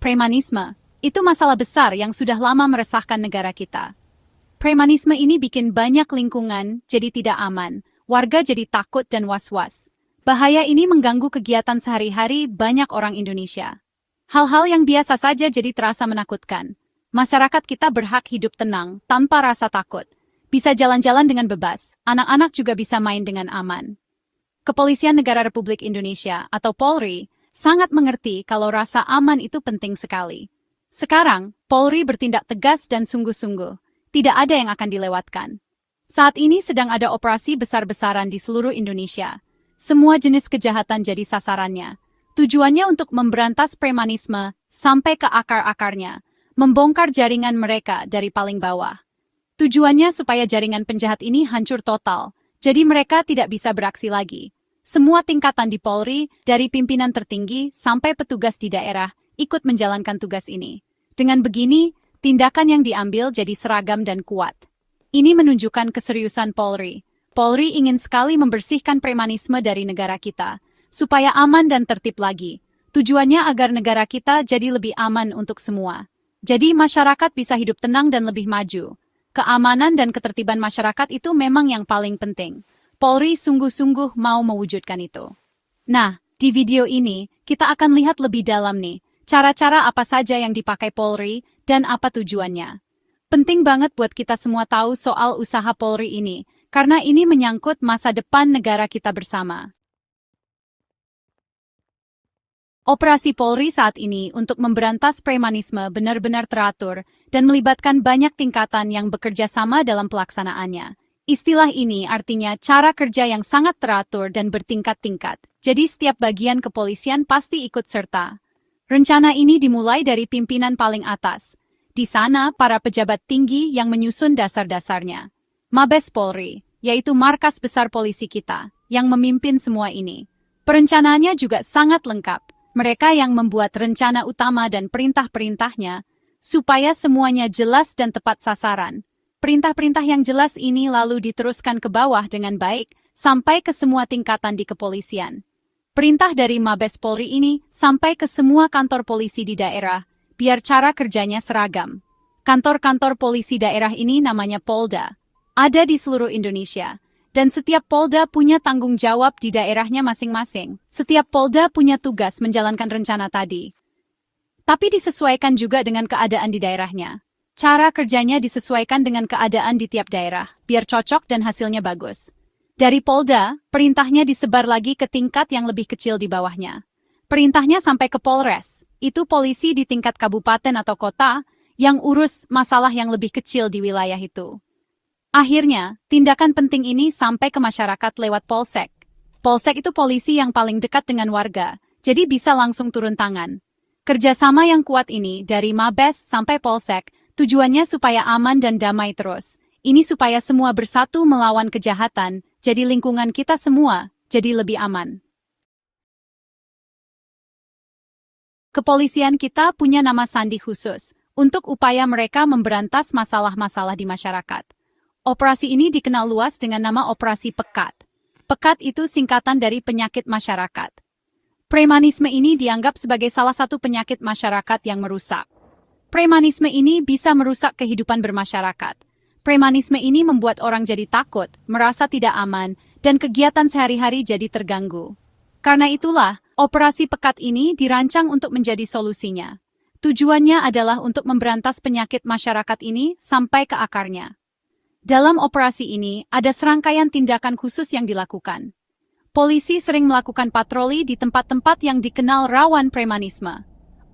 Premanisme, itu masalah besar yang sudah lama meresahkan negara kita. Premanisme ini bikin banyak lingkungan jadi tidak aman, warga jadi takut dan was-was. Bahaya ini mengganggu kegiatan sehari-hari banyak orang Indonesia. Hal-hal yang biasa saja jadi terasa menakutkan. Masyarakat kita berhak hidup tenang, tanpa rasa takut. Bisa jalan-jalan dengan bebas, anak-anak juga bisa main dengan aman. Kepolisian Negara Republik Indonesia atau Polri sangat mengerti kalau rasa aman itu penting sekali. Sekarang, Polri bertindak tegas dan sungguh-sungguh. Tidak ada yang akan dilewatkan. Saat ini sedang ada operasi besar-besaran di seluruh Indonesia. Semua jenis kejahatan jadi sasarannya. Tujuannya untuk memberantas premanisme sampai ke akar-akarnya, membongkar jaringan mereka dari paling bawah. Tujuannya supaya jaringan penjahat ini hancur total, jadi mereka tidak bisa beraksi lagi. Semua tingkatan di Polri, dari pimpinan tertinggi sampai petugas di daerah, ikut menjalankan tugas ini. Dengan begini, tindakan yang diambil jadi seragam dan kuat. Ini menunjukkan keseriusan Polri. Polri ingin sekali membersihkan premanisme dari negara kita, supaya aman dan tertib lagi. Tujuannya agar negara kita jadi lebih aman untuk semua. Jadi masyarakat bisa hidup tenang dan lebih maju. Keamanan dan ketertiban masyarakat itu memang yang paling penting. Polri sungguh-sungguh mau mewujudkan itu. Nah, di video ini, kita akan lihat lebih dalam nih, cara-cara apa saja yang dipakai Polri dan apa tujuannya. Penting banget buat kita semua tahu soal usaha Polri ini, karena ini menyangkut masa depan negara kita bersama. Operasi Polri saat ini untuk memberantas premanisme benar-benar teratur dan melibatkan banyak tingkatan yang bekerja sama dalam pelaksanaannya. Istilah ini artinya cara kerja yang sangat teratur dan bertingkat-tingkat, jadi setiap bagian kepolisian pasti ikut serta. Rencana ini dimulai dari pimpinan paling atas. Di sana, para pejabat tinggi yang menyusun dasar-dasarnya. Mabes Polri, yaitu markas besar polisi kita, yang memimpin semua ini. Perencanaannya juga sangat lengkap. Mereka yang membuat rencana utama dan perintah-perintahnya, supaya semuanya jelas dan tepat sasaran. Perintah-perintah yang jelas ini lalu diteruskan ke bawah dengan baik, sampai ke semua tingkatan di kepolisian. Perintah dari Mabes Polri ini sampai ke semua kantor polisi di daerah, biar cara kerjanya seragam. Kantor-kantor polisi daerah ini namanya Polda. Ada di seluruh Indonesia. Dan setiap Polda punya tanggung jawab di daerahnya masing-masing. Setiap Polda punya tugas menjalankan rencana tadi. Tapi disesuaikan juga dengan keadaan di daerahnya. Cara kerjanya disesuaikan dengan keadaan di tiap daerah, biar cocok dan hasilnya bagus. Dari Polda, perintahnya disebar lagi ke tingkat yang lebih kecil di bawahnya. Perintahnya sampai ke Polres, itu polisi di tingkat kabupaten atau kota yang urus masalah yang lebih kecil di wilayah itu. Akhirnya, tindakan penting ini sampai ke masyarakat lewat Polsek. Polsek itu polisi yang paling dekat dengan warga, jadi bisa langsung turun tangan. Kerjasama yang kuat ini dari Mabes sampai Polsek, tujuannya supaya aman dan damai terus. Ini supaya semua bersatu melawan kejahatan, jadi lingkungan kita semua jadi lebih aman. Kepolisian kita punya nama sandi khusus untuk upaya mereka memberantas masalah-masalah di masyarakat. Operasi ini dikenal luas dengan nama Operasi Pekat. Pekat itu singkatan dari penyakit masyarakat. Premanisme ini dianggap sebagai salah satu penyakit masyarakat yang merusak. Premanisme ini bisa merusak kehidupan bermasyarakat. Premanisme ini membuat orang jadi takut, merasa tidak aman, dan kegiatan sehari-hari jadi terganggu. Karena itulah, operasi pekat ini dirancang untuk menjadi solusinya. Tujuannya adalah untuk memberantas penyakit masyarakat ini sampai ke akarnya. Dalam operasi ini, ada serangkaian tindakan khusus yang dilakukan. Polisi sering melakukan patroli di tempat-tempat yang dikenal rawan premanisme.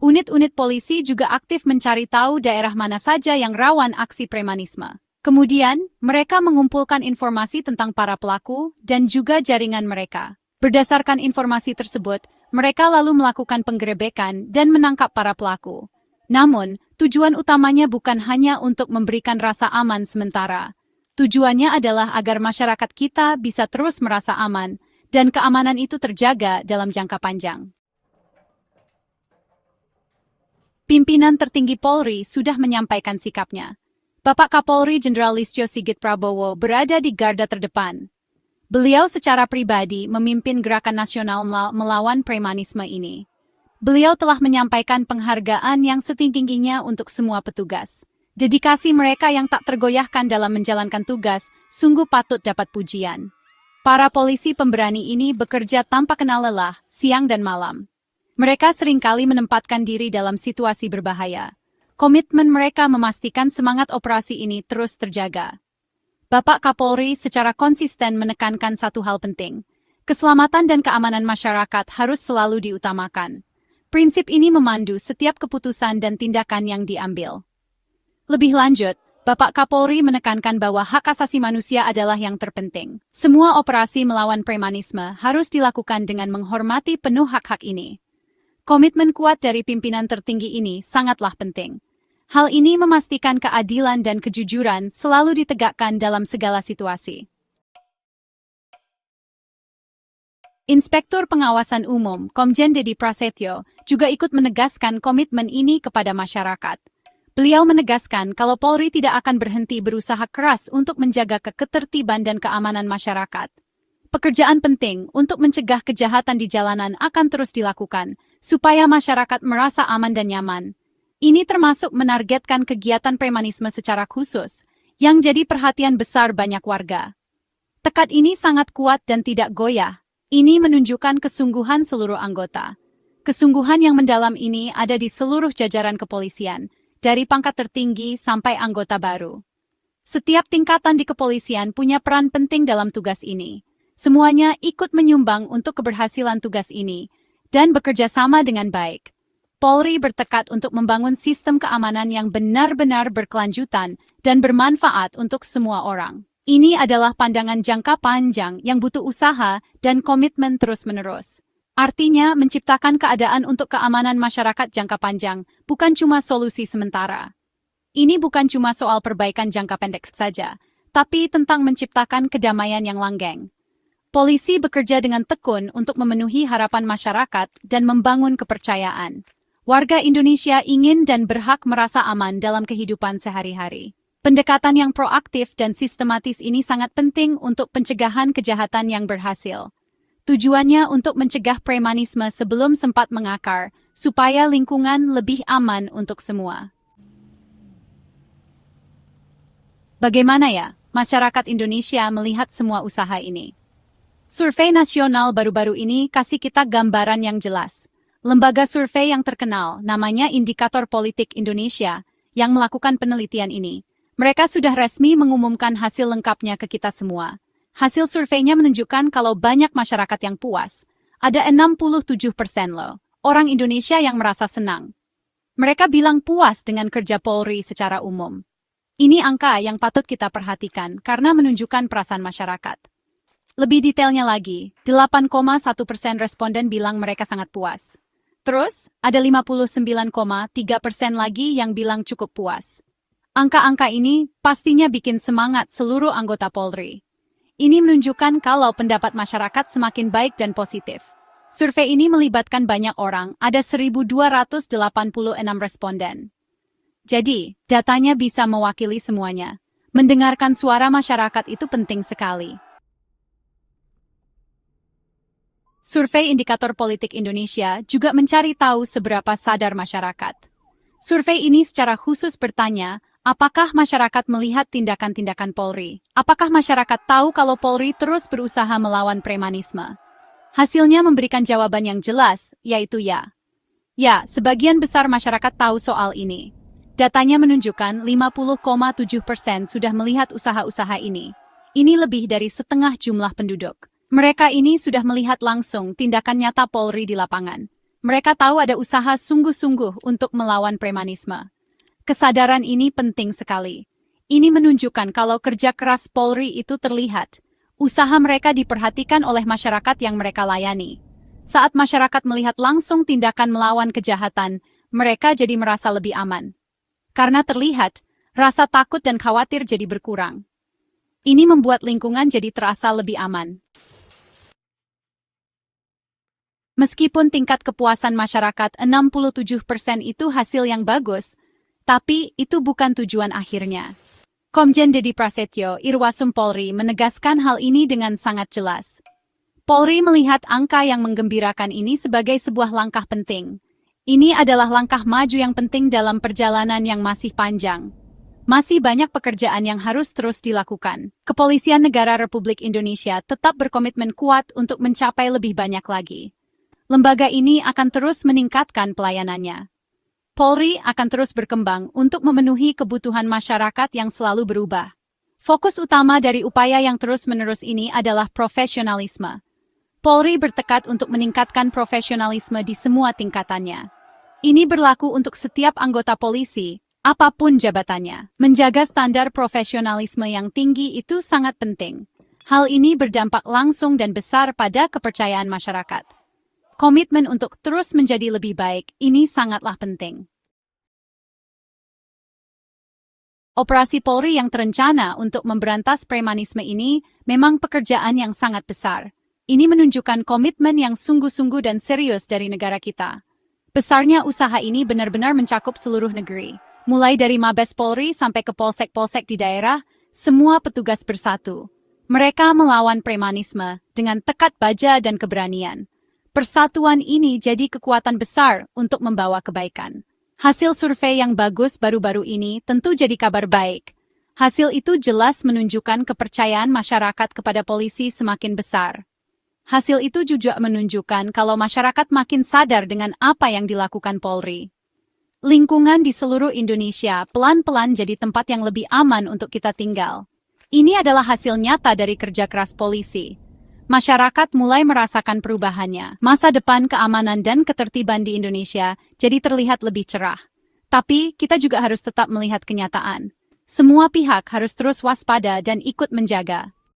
Unit-unit polisi juga aktif mencari tahu daerah mana saja yang rawan aksi premanisme. Kemudian, mereka mengumpulkan informasi tentang para pelaku dan juga jaringan mereka. Berdasarkan informasi tersebut, mereka lalu melakukan penggerebekan dan menangkap para pelaku. Namun, tujuan utamanya bukan hanya untuk memberikan rasa aman sementara. Tujuannya adalah agar masyarakat kita bisa terus merasa aman, dan keamanan itu terjaga dalam jangka panjang. Pimpinan tertinggi Polri sudah menyampaikan sikapnya. Bapak Kapolri Jenderal Listio Sigit Prabowo berada di garda terdepan. Beliau secara pribadi memimpin gerakan nasional melawan premanisme ini. Beliau telah menyampaikan penghargaan yang setinggi-tingginya untuk semua petugas. Dedikasi mereka yang tak tergoyahkan dalam menjalankan tugas sungguh patut dapat pujian. Para polisi pemberani ini bekerja tanpa kenal lelah, siang dan malam. Mereka seringkali menempatkan diri dalam situasi berbahaya. Komitmen mereka memastikan semangat operasi ini terus terjaga. Bapak Kapolri secara konsisten menekankan satu hal penting. Keselamatan dan keamanan masyarakat harus selalu diutamakan. Prinsip ini memandu setiap keputusan dan tindakan yang diambil. Lebih lanjut, Bapak Kapolri menekankan bahwa hak asasi manusia adalah yang terpenting. Semua operasi melawan premanisme harus dilakukan dengan menghormati penuh hak-hak ini. Komitmen kuat dari pimpinan tertinggi ini sangatlah penting. Hal ini memastikan keadilan dan kejujuran selalu ditegakkan dalam segala situasi. Inspektur Pengawasan Umum, Komjen Dedi Prasetyo, juga ikut menegaskan komitmen ini kepada masyarakat. Beliau menegaskan kalau Polri tidak akan berhenti berusaha keras untuk menjaga ketertiban dan keamanan masyarakat. Pekerjaan penting untuk mencegah kejahatan di jalanan akan terus dilakukan, supaya masyarakat merasa aman dan nyaman. Ini termasuk menargetkan kegiatan premanisme secara khusus, yang jadi perhatian besar banyak warga. Tekad ini sangat kuat dan tidak goyah. Ini menunjukkan kesungguhan seluruh anggota. Kesungguhan yang mendalam ini ada di seluruh jajaran kepolisian, dari pangkat tertinggi sampai anggota baru. Setiap tingkatan di kepolisian punya peran penting dalam tugas ini. Semuanya ikut menyumbang untuk keberhasilan tugas ini, dan bekerja sama dengan baik. Polri bertekad untuk membangun sistem keamanan yang benar-benar berkelanjutan dan bermanfaat untuk semua orang. Ini adalah pandangan jangka panjang yang butuh usaha dan komitmen terus-menerus. Artinya, menciptakan keadaan untuk keamanan masyarakat jangka panjang bukan cuma solusi sementara. Ini bukan cuma soal perbaikan jangka pendek saja, tapi tentang menciptakan kedamaian yang langgeng. Polisi bekerja dengan tekun untuk memenuhi harapan masyarakat dan membangun kepercayaan. Warga Indonesia ingin dan berhak merasa aman dalam kehidupan sehari-hari. Pendekatan yang proaktif dan sistematis ini sangat penting untuk pencegahan kejahatan yang berhasil. Tujuannya untuk mencegah premanisme sebelum sempat mengakar, supaya lingkungan lebih aman untuk semua. Bagaimana ya masyarakat Indonesia melihat semua usaha ini? Survei nasional baru-baru ini kasih kita gambaran yang jelas. Lembaga survei yang terkenal, namanya Indikator Politik Indonesia, yang melakukan penelitian ini. Mereka sudah resmi mengumumkan hasil lengkapnya ke kita semua. Hasil surveinya menunjukkan kalau banyak masyarakat yang puas. Ada 67% loh, orang Indonesia yang merasa senang. Mereka bilang puas dengan kerja Polri secara umum. Ini angka yang patut kita perhatikan karena menunjukkan perasaan masyarakat. Lebih detailnya lagi, 8,1% responden bilang mereka sangat puas. Terus, ada 59,3% lagi yang bilang cukup puas. Angka-angka ini pastinya bikin semangat seluruh anggota Polri. Ini menunjukkan kalau pendapat masyarakat semakin baik dan positif. Survei ini melibatkan banyak orang, ada 1.286 responden. Jadi, datanya bisa mewakili semuanya. Mendengarkan suara masyarakat itu penting sekali. Survei Indikator Politik Indonesia juga mencari tahu seberapa sadar masyarakat. Survei ini secara khusus bertanya, apakah masyarakat melihat tindakan-tindakan Polri? Apakah masyarakat tahu kalau Polri terus berusaha melawan premanisme? Hasilnya memberikan jawaban yang jelas, yaitu ya. Ya, sebagian besar masyarakat tahu soal ini. Datanya menunjukkan 50,7% sudah melihat usaha-usaha ini. Ini lebih dari setengah jumlah penduduk. Mereka ini sudah melihat langsung tindakan nyata Polri di lapangan. Mereka tahu ada usaha sungguh-sungguh untuk melawan premanisme. Kesadaran ini penting sekali. Ini menunjukkan kalau kerja keras Polri itu terlihat. Usaha mereka diperhatikan oleh masyarakat yang mereka layani. Saat masyarakat melihat langsung tindakan melawan kejahatan, mereka jadi merasa lebih aman. Karena terlihat, rasa takut dan khawatir jadi berkurang. Ini membuat lingkungan jadi terasa lebih aman. Meskipun tingkat kepuasan masyarakat 67% itu hasil yang bagus, tapi itu bukan tujuan akhirnya. Komjen Dedi Prasetyo, Irwasum Polri menegaskan hal ini dengan sangat jelas. Polri melihat angka yang menggembirakan ini sebagai sebuah langkah penting. Ini adalah langkah maju yang penting dalam perjalanan yang masih panjang. Masih banyak pekerjaan yang harus terus dilakukan. Kepolisian Negara Republik Indonesia tetap berkomitmen kuat untuk mencapai lebih banyak lagi. Lembaga ini akan terus meningkatkan pelayanannya. Polri akan terus berkembang untuk memenuhi kebutuhan masyarakat yang selalu berubah. Fokus utama dari upaya yang terus-menerus ini adalah profesionalisme. Polri bertekad untuk meningkatkan profesionalisme di semua tingkatannya. Ini berlaku untuk setiap anggota polisi, apapun jabatannya. Menjaga standar profesionalisme yang tinggi itu sangat penting. Hal ini berdampak langsung dan besar pada kepercayaan masyarakat. Komitmen untuk terus menjadi lebih baik ini sangatlah penting. Operasi Polri yang terencana untuk memberantas premanisme ini memang pekerjaan yang sangat besar. Ini menunjukkan komitmen yang sungguh-sungguh dan serius dari negara kita. Besarnya usaha ini benar-benar mencakup seluruh negeri. Mulai dari Mabes Polri sampai ke polsek-polsek di daerah, semua petugas bersatu. Mereka melawan premanisme dengan tekad baja dan keberanian. Persatuan ini jadi kekuatan besar untuk membawa kebaikan. Hasil survei yang bagus baru-baru ini tentu jadi kabar baik. Hasil itu jelas menunjukkan kepercayaan masyarakat kepada polisi semakin besar. Hasil itu juga menunjukkan kalau masyarakat makin sadar dengan apa yang dilakukan Polri. Lingkungan di seluruh Indonesia pelan-pelan jadi tempat yang lebih aman untuk kita tinggal. Ini adalah hasil nyata dari kerja keras polisi. Masyarakat mulai merasakan perubahannya. Masa depan keamanan dan ketertiban di Indonesia jadi terlihat lebih cerah. Tapi kita juga harus tetap melihat kenyataan. Semua pihak harus terus waspada dan ikut menjaga.